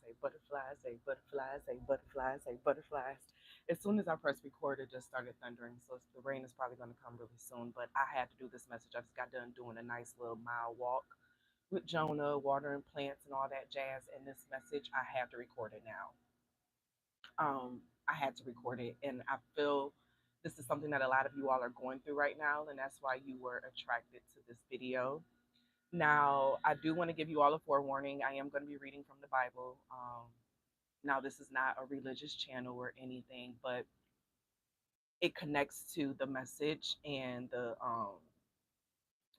say butterflies, say butterflies, say butterflies, say butterflies. As soon as I pressed record, it just started thundering. So the rain is probably going to come really soon. But I had to do this message. I just got done doing a nice little mile walk with Jonah, watering plants and all that jazz. And this message, I had to record it now. I had to record it, and I feel this is something that a lot of you all are going through right now, and that's why you were attracted to this video. Now, I do want to give you all a forewarning. I am going to be reading from the Bible. Now, this is not a religious channel or anything, but it connects to the message and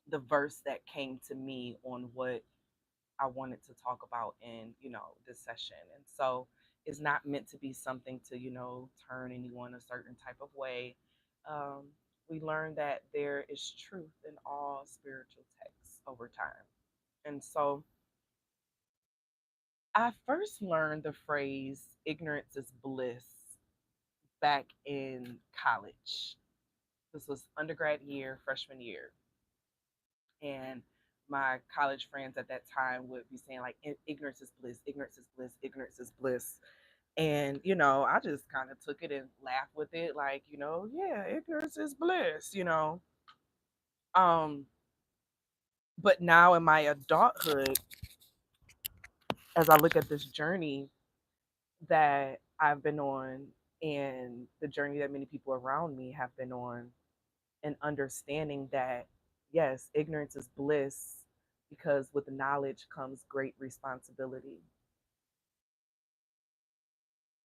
the verse that came to me on what I wanted to talk about in, this session. And so it's not meant to be something to, turn anyone a certain type of way. Um, we learn that there is truth in all spiritual texts over time. And so I first learned the phrase ignorance is bliss back in college. This was undergrad year, freshman year. And my college friends at that time would be saying, like, ignorance is bliss, ignorance is bliss, ignorance is bliss. And, I just kind of took it and laughed with it, like, yeah, ignorance is bliss. Um, but now in my adulthood, as I look at this journey that I've been on and the journey that many people around me have been on, and understanding that, yes, ignorance is bliss because with knowledge comes great responsibility.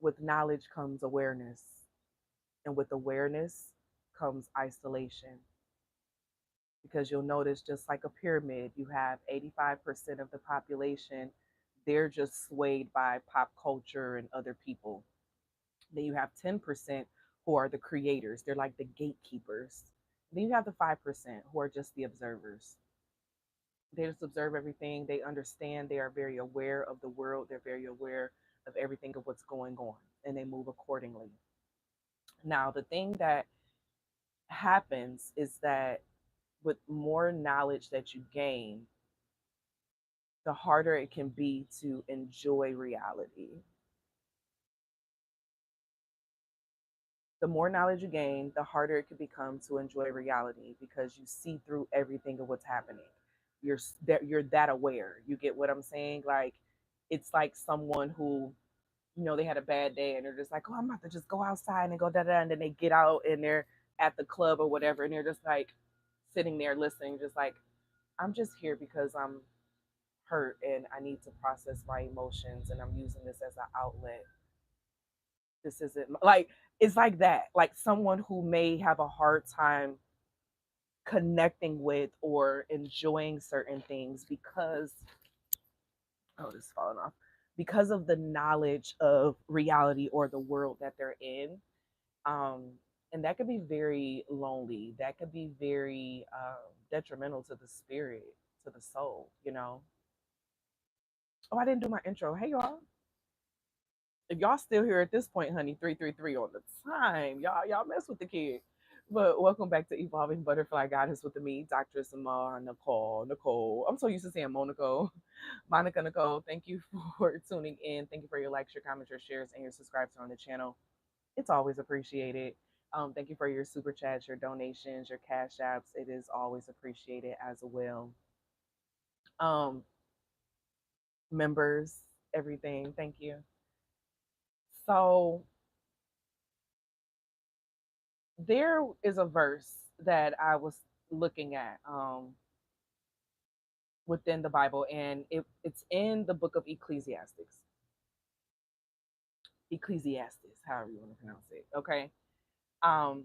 With knowledge comes awareness, and with awareness comes isolation. Because you'll notice, just like a pyramid, you have 85% of the population, they're just swayed by pop culture and other people. Then you have 10% who are the creators, they're like the gatekeepers. Then you have the 5% who are just the observers. They just observe everything, they understand, they are very aware of the world, they're very aware of everything of what's going on, and they move accordingly. Now, the thing that happens is that with more knowledge that you gain, the harder it can be to enjoy reality. The more knowledge you gain, the harder it can become to enjoy reality because you see through everything of what's happening. You're that aware. You get what I'm saying? Like, it's like someone who, they had a bad day and they're just like, oh, I'm about to just go outside and go da da, and then they get out and they're at the club or whatever, and they're just like sitting there listening, just like, I'm just here because I'm hurt and I need to process my emotions and I'm using this as an outlet. This isn't like, it's like that. Like someone who may have a hard time connecting with or enjoying certain things because, oh, this is falling off, because of the knowledge of reality or the world that they're in. Um, and that could be very lonely. That could be very detrimental to the spirit, to the soul. Oh, I didn't do my intro. Hey, y'all. If y'all still here at this point, honey, 333 on the time. Y'all mess with the kid. But welcome back to Evolving Butterfly Goddess with me, Doctress Nicole. I'm so used to saying Monaco. Monica Nicole, thank you for tuning in. Thank you for your likes, your comments, your shares, and your subscribes on the channel. It's always appreciated. Thank you for your super chats, your donations, your cash apps. It is always appreciated as well. Um, Members, everything. Thank you. So there is a verse that I was looking at within the Bible, and it's in the book of Ecclesiastes. Ecclesiastes, however you want to pronounce it. Okay. Um,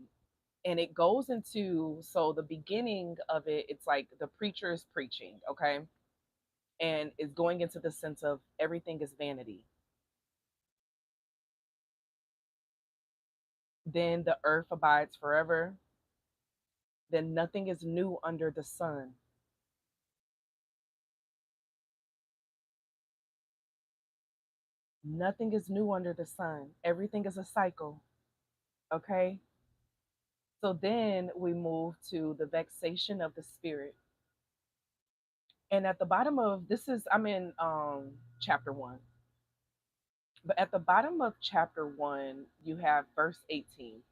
and it goes into, so the beginning of it, it's like the preacher is preaching, okay, and it's going into the sense of everything is vanity. Then the earth abides forever. Then nothing is new under the sun. Nothing is new under the sun. Everything is a cycle. Okay. So then we move to the vexation of the spirit. And at the bottom of this is, I'm in chapter 1. But at the bottom of chapter 1, you have verse 18.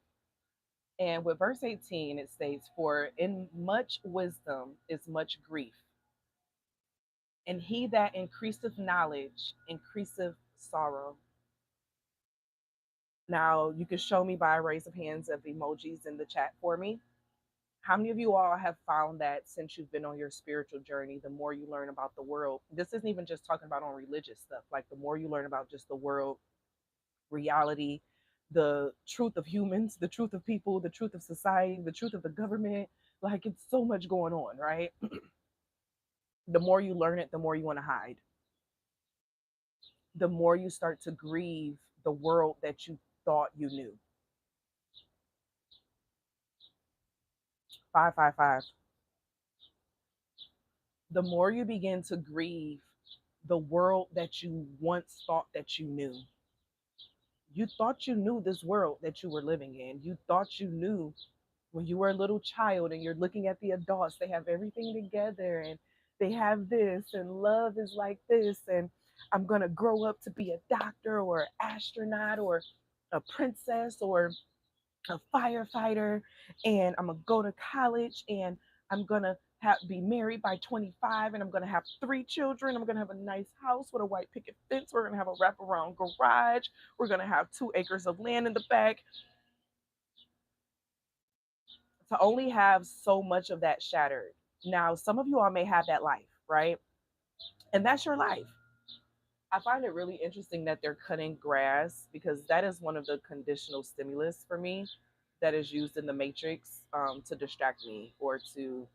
And with verse 18, it states, "For in much wisdom is much grief, and he that increaseth knowledge increaseth sorrow." Now, you can show me by a raise of hands of emojis in the chat for me. How many of you all have found that since you've been on your spiritual journey, the more you learn about the world, this isn't even just talking about on religious stuff, like the more you learn about just the world, reality, the truth of humans, the truth of people, the truth of society, the truth of the government, like it's so much going on, right? The more you learn it, the more you want to hide. The more you start to grieve the world that you thought you knew. 555. The more you begin to grieve the world that you once thought that you knew. You thought you knew this world that you were living in. You thought you knew when you were a little child and you're looking at the adults, they have everything together and they have this and love is like this. And I'm going to grow up to be a doctor or an astronaut or a princess or a firefighter, and I'm gonna go to college, and I'm gonna be married by 25, and I'm gonna have 3 children. I'm gonna have a nice house with a white picket fence. We're gonna have a wraparound garage. We're gonna have 2 acres of land in the back. To only have so much of that shattered. Now, some of you all may have that life, right? And that's your life. I find it really interesting that they're cutting grass because that is one of the conditional stimulus for me that is used in the matrix to distract me or to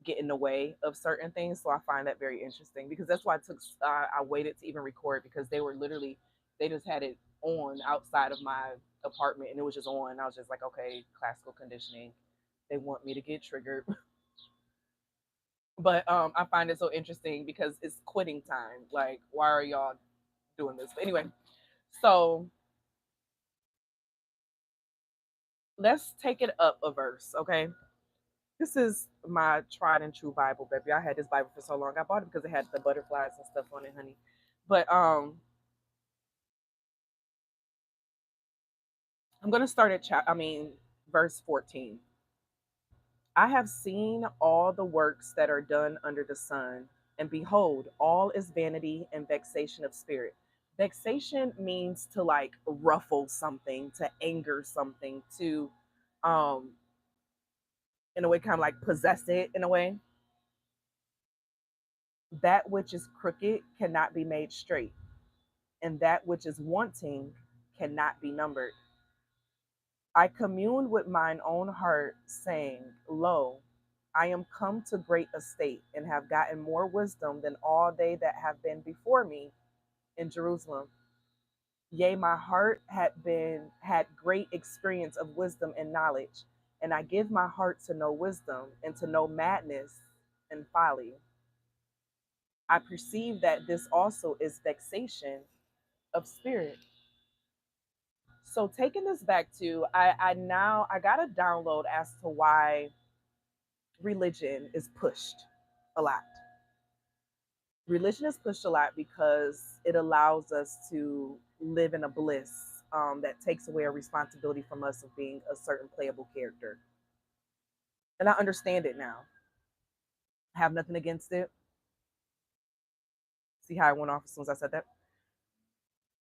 get in the way of certain things. So I find that very interesting because that's why I waited to even record because they were literally, they just had it on outside of my apartment and it was just on. I was just like, okay, classical conditioning. They want me to get triggered. But I find it so interesting because it's quitting time. Like, why are y'all doing this? But anyway, so let's take it up a verse, okay? This is my tried and true Bible, baby. I had this Bible for so long. I bought it because it had the butterflies and stuff on it, honey. But I'm gonna start at verse 14. "I have seen all the works that are done under the sun, and behold, all is vanity and vexation of spirit." Vexation means to like ruffle something, to anger something, to um in a way kind of like possess it in a way. "That which is crooked cannot be made straight, and that which is wanting cannot be numbered. I communed with mine own heart, saying, Lo, I am come to great estate, and have gotten more wisdom than all they that have been before me in Jerusalem. Yea, my heart had great experience of wisdom and knowledge, and I give my heart to know wisdom, and to know madness and folly. I perceive that this also is vexation of spirit." So taking this back to, I got a download as to why religion is pushed a lot. Religion is pushed a lot because it allows us to live in a bliss that takes away a responsibility from us of being a certain playable character. And I understand it now. I have nothing against it. See how I went off as soon as I said that?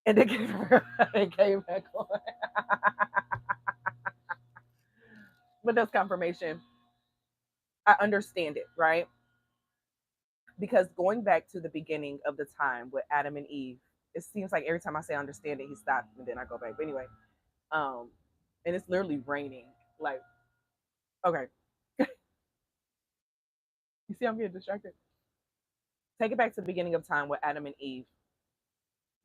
And it came back on. But that's confirmation. I understand it, right? Because going back to the beginning of the time with Adam and Eve, it seems like every time I say understand it, he stops and then I go back. But anyway, um, and it's literally raining. Like, okay, you see, I'm getting distracted. Take it back to the beginning of time with Adam and Eve.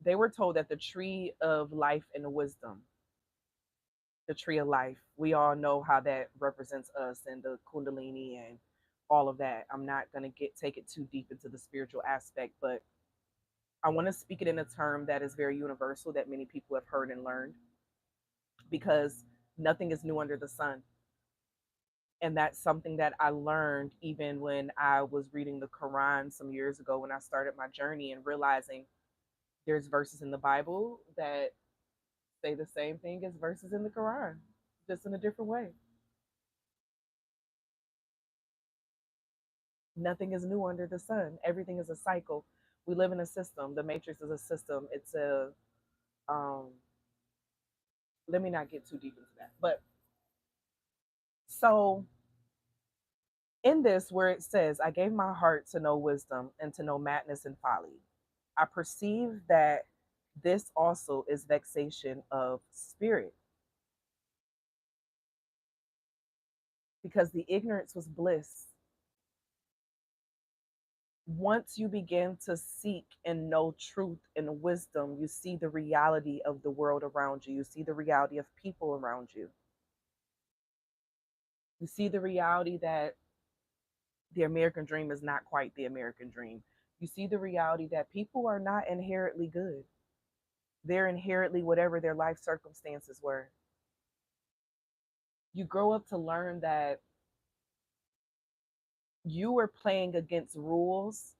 They were told that the tree of life and wisdom, the tree of life, we all know how that represents us and the Kundalini and all of that. I'm not gonna take it too deep into the spiritual aspect, but I want to speak it in a term that is very universal that many people have heard and learned because nothing is new under the sun. And that's something that I learned even when I was reading the Quran some years ago when I started my journey and realizing There's verses in the Bible that say the same thing as verses in the Quran, just in a different way. Nothing is new under the sun. Everything is a cycle. We live in a system. The matrix is a system. It's a um let me not get too deep into that. But so in this where it says, I gave my heart to know wisdom and to know madness and folly. I perceive that this also is vexation of spirit, because the ignorance was bliss. Once you begin to seek and know truth and wisdom, you see the reality of the world around you. You see the reality of people around you. You see the reality that the American dream is not quite the American dream. You see the reality that people are not inherently good. They're inherently whatever their life circumstances were. You grow up to learn that you were playing against rules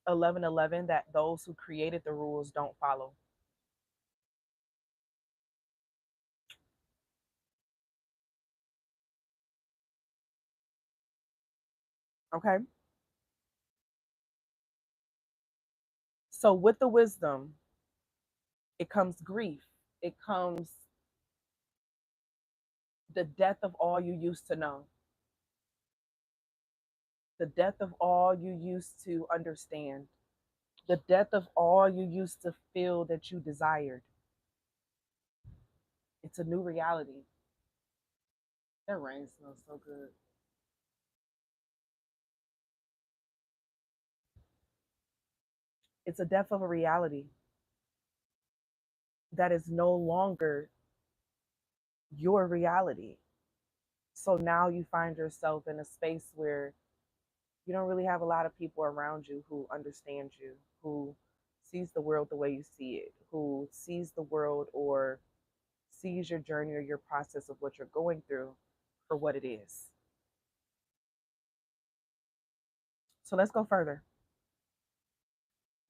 1111 that those who created the rules don't follow. Okay. So with the wisdom, it comes grief. It comes the death of all you used to know, the death of all you used to understand, the death of all you used to feel that you desired. It's a new reality. That rain smells so good. It's a death of a reality that is no longer your reality. So now you find yourself in a space where you don't really have a lot of people around you who understand you, who sees the world the way you see it, who sees the world or sees your journey or your process of what you're going through for what it is. So let's go further.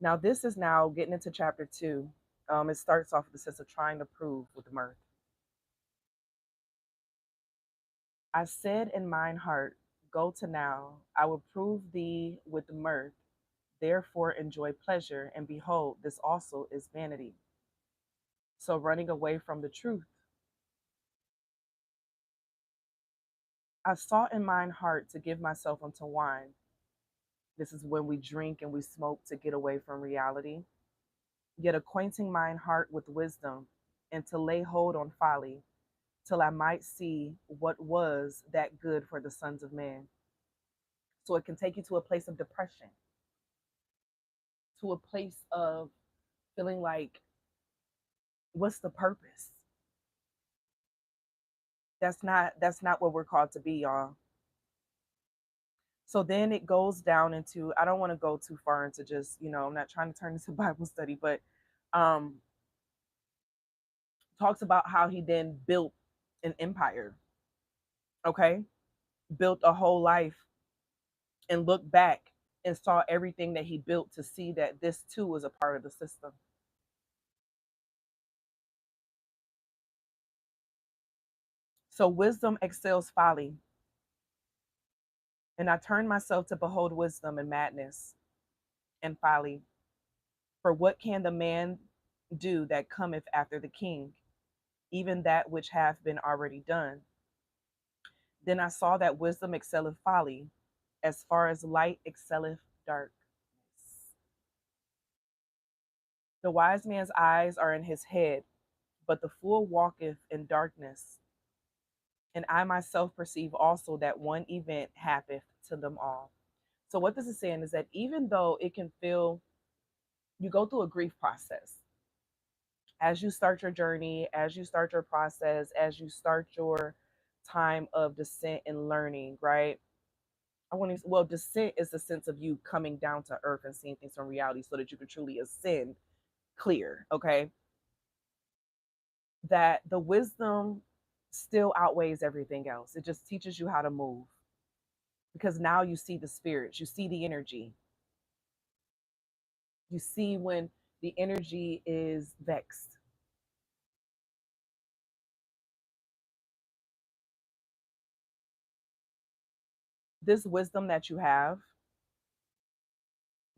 Now, this is now getting into chapter 2. It starts off with the sense of trying to prove with mirth. I said in mine heart, go to now, I will prove thee with mirth. Therefore, enjoy pleasure, and behold, this also is vanity. So, running away from the truth. I sought in mine heart to give myself unto wine. This is when we drink and we smoke to get away from reality. Yet acquainting mine heart with wisdom, and to lay hold on folly, till I might see what was that good for the sons of man. So it can take you to a place of depression, to a place of feeling like, what's the purpose? That's not what we're called to be, y'all. So then it goes down into, I don't want to go too far into just, I'm not trying to turn this into Bible study, but um talks about how he then built an empire, okay? Built a whole life and looked back and saw everything that he built to see that this too was a part of the system. So wisdom excels folly. And I turned myself to behold wisdom and madness and folly. For what can the man do that cometh after the king? Even that which hath been already done. Then I saw that wisdom excelleth folly, as far as light excelleth darkness. The wise man's eyes are in his head, but the fool walketh in darkness. And I myself perceive also that one event happeneth to them all. So, what this is saying is that even though it can feel, you go through a grief process as you start your journey, as you start your process, as you start your time of descent and learning, right? Well, descent is the sense of you coming down to earth and seeing things from reality so that you can truly ascend clear, okay? That the wisdom still outweighs everything else. It just teaches you how to move because now you see the spirits, you see the energy, you see when The energy is vexed. This wisdom that you have,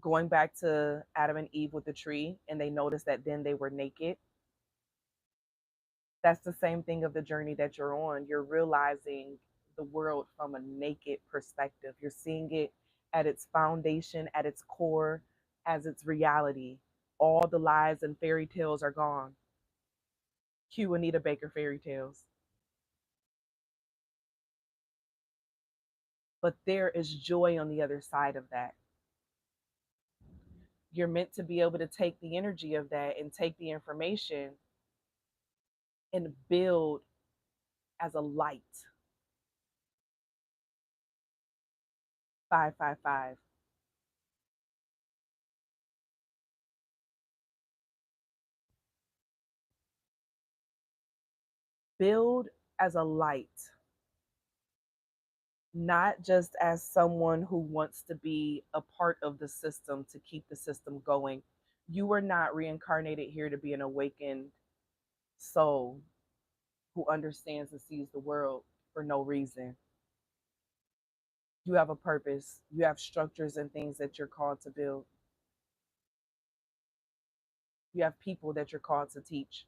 going back to Adam and Eve with the tree, and they noticed that then they were naked. That's the same thing of the journey that you're on. You're realizing the world from a naked perspective. You're seeing it at its foundation, at its core, as its reality. All the lies and fairy tales are gone. Cue Anita Baker fairy tales. But there is joy on the other side of that. You're meant to be able to take the energy of that and take the information and build as a light. 555. Build as a light, not just as someone who wants to be a part of the system to keep the system going. You were not reincarnated here to be an awakened soul who understands and sees the world for no reason. You have a purpose, you have structures and things that you're called to build, you have people that you're called to teach.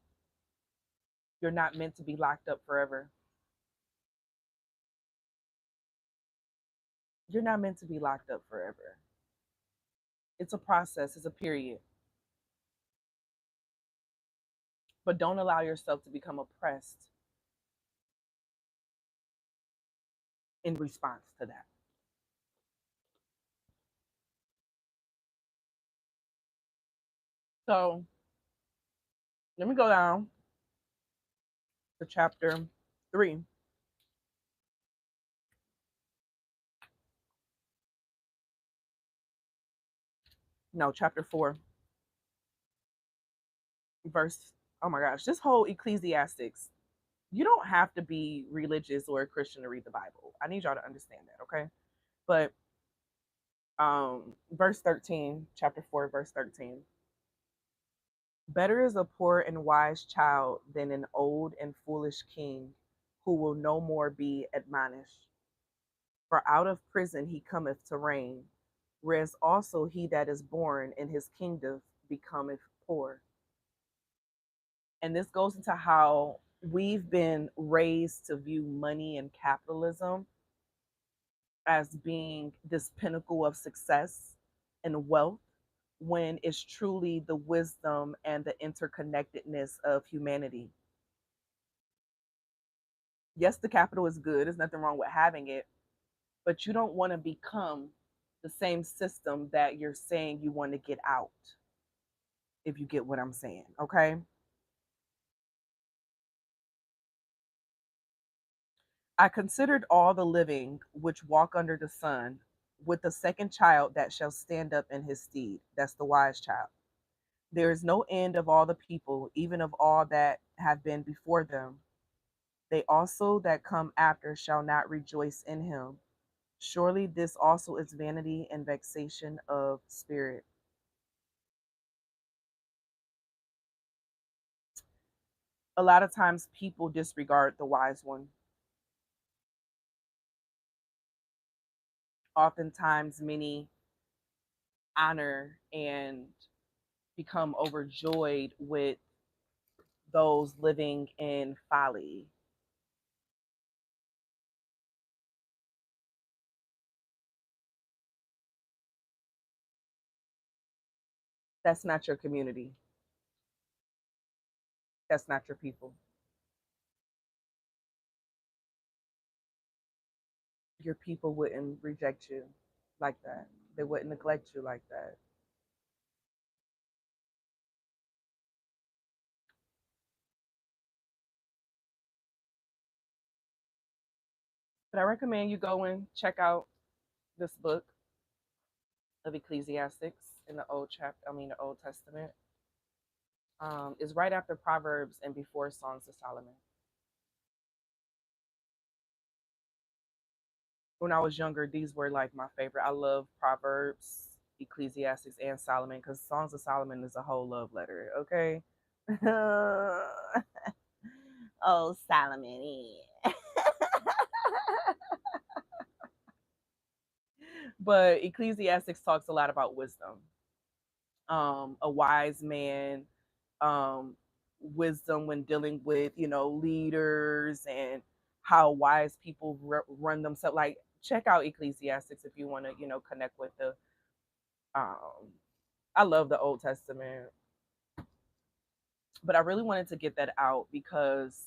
You're not meant to be locked up forever. You're not meant to be locked up forever. It's a process, it's a period. But don't allow yourself to become oppressed in response to that. So let me go down to chapter 3. No, chapter 4, verse. Oh my gosh, this whole Ecclesiastics. You don't have to be religious or a Christian to read the Bible. I need y'all to understand that, okay? But verse 13, chapter 4, verse 13. Better is a poor and wise child than an old and foolish king who will no more be admonished. For out of prison he cometh to reign, whereas also he that is born in his kingdom becometh poor. And this goes into how we've been raised to view money and capitalism as being this pinnacle of success and wealth, when it's truly the wisdom and the interconnectedness of humanity. Yes, the capital is good, there's nothing wrong with having it, but you don't want to become the same system that you're saying you want to get out, if you get what I'm saying, okay? I considered all the living which walk under the sun, with the second child that shall stand up in his stead. That's the wise child. There is no end of all the people, even of all that have been before them. They also that come after shall not rejoice in him. Surely this also is vanity and vexation of spirit. A lot of times people disregard the wise one. Oftentimes, many honor and become overjoyed with those living in folly. That's not your community. That's not your people. Your people wouldn't reject you like that. They wouldn't neglect you like that. But I recommend you go and check out this book of Ecclesiastics in the the Old Testament. Is right after Proverbs and before Songs of Solomon. When I was younger, these were like my favorite. I love Proverbs. Ecclesiastics and Solomon, because Songs of Solomon is a whole love letter, okay? Oh, Solomon. But Ecclesiastics talks a lot about wisdom. A wise man, um, wisdom when dealing with, leaders, and how wise people run themselves. Like, check out Ecclesiastics if you want to, connect with the. Um, I love the Old Testament, but I really wanted to get that out because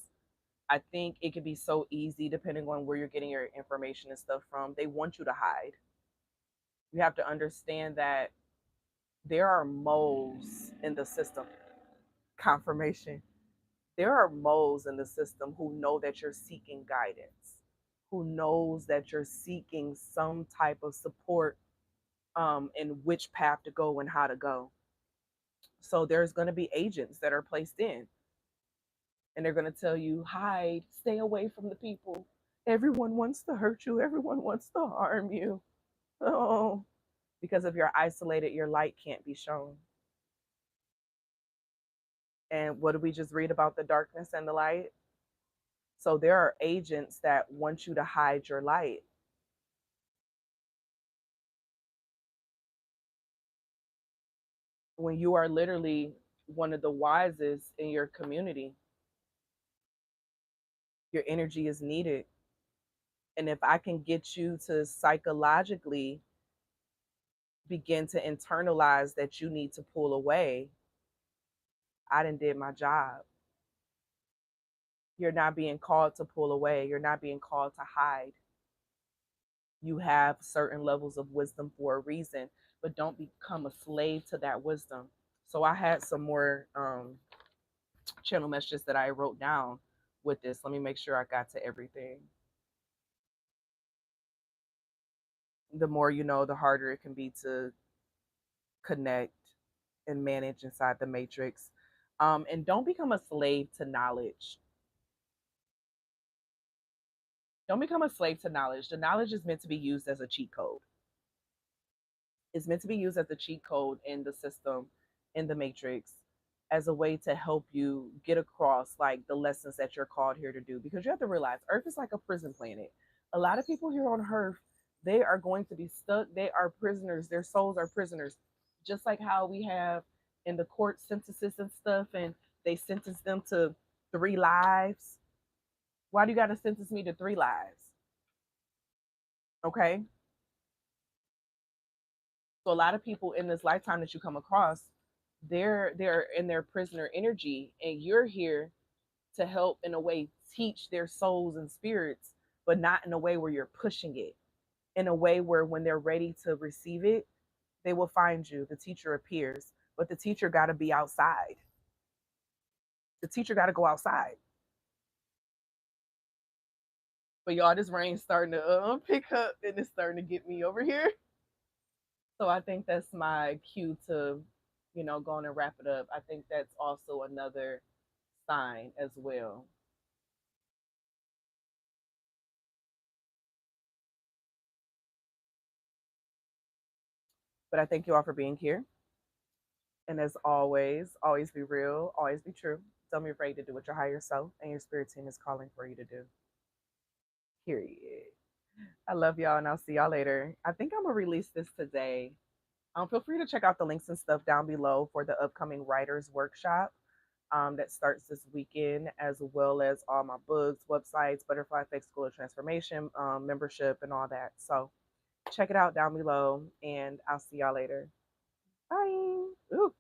I think it can be so easy depending on where you're getting your information and stuff from. They want you to hide. You have to understand that there are moles in the system. Confirmation. There are moles in the system who know that you're seeking guidance, who knows that you're seeking some type of support, in which path to go and how to go. So there's going to be agents that are placed in, and they're going to tell you, hide, stay away from the people. Everyone wants to hurt you. Everyone wants to harm you. Oh, because if you're isolated, your light can't be shown. And what did we just read about the darkness and the light? So there are agents that want you to hide your light. When you are literally one of the wisest in your community, your energy is needed. And if I can get you to psychologically begin to internalize that you need to pull away, I done did my job. You're not being called to pull away. You're not being called to hide. You have certain levels of wisdom for a reason, but don't become a slave to that wisdom. So I had some more channel messages that I wrote down with this. Let me make sure I got to everything. The more you know, the harder it can be to connect and manage inside the matrix. And don't become a slave to knowledge. Don't become a slave to knowledge. The knowledge is meant to be used as a cheat code. It's meant to be used as a cheat code in the system, in the matrix, as a way to help you get across like the lessons that you're called here to do. Because you have to realize Earth is like a prison planet. A lot of people here on Earth, they are going to be stuck. They are prisoners. Their souls are prisoners. Just like how we have in the court sentences and stuff, and they sentence them to 3 lives. Why do you got to sentence me to 3 lives? Okay. So a lot of people in this lifetime that you come across, they're in their prisoner energy, and you're here to help in a way teach their souls and spirits, but not in a way where you're pushing it. In a way where when they're ready to receive it, they will find you. The teacher appears, but the teacher got to be outside. The teacher got to go outside. But y'all, this rain's starting to pick up, and it's starting to get me over here. So I think that's my cue to, go on and wrap it up. I think that's also another sign as well. But I thank you all for being here. And as always, always be real, always be true. Don't be afraid to do what your higher self and your spirit team is calling for you to do. Period. I love y'all, and I'll see y'all later. I think I'm going to release this today. Feel free to check out the links and stuff down below for the upcoming writers workshop that starts this weekend, as well as all my books, websites, Butterfly Effect School of Transformation, membership, and all that. So check it out down below, and I'll see y'all later. Bye. Ooh,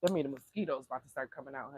that mean the mosquitoes about to start coming out, honey.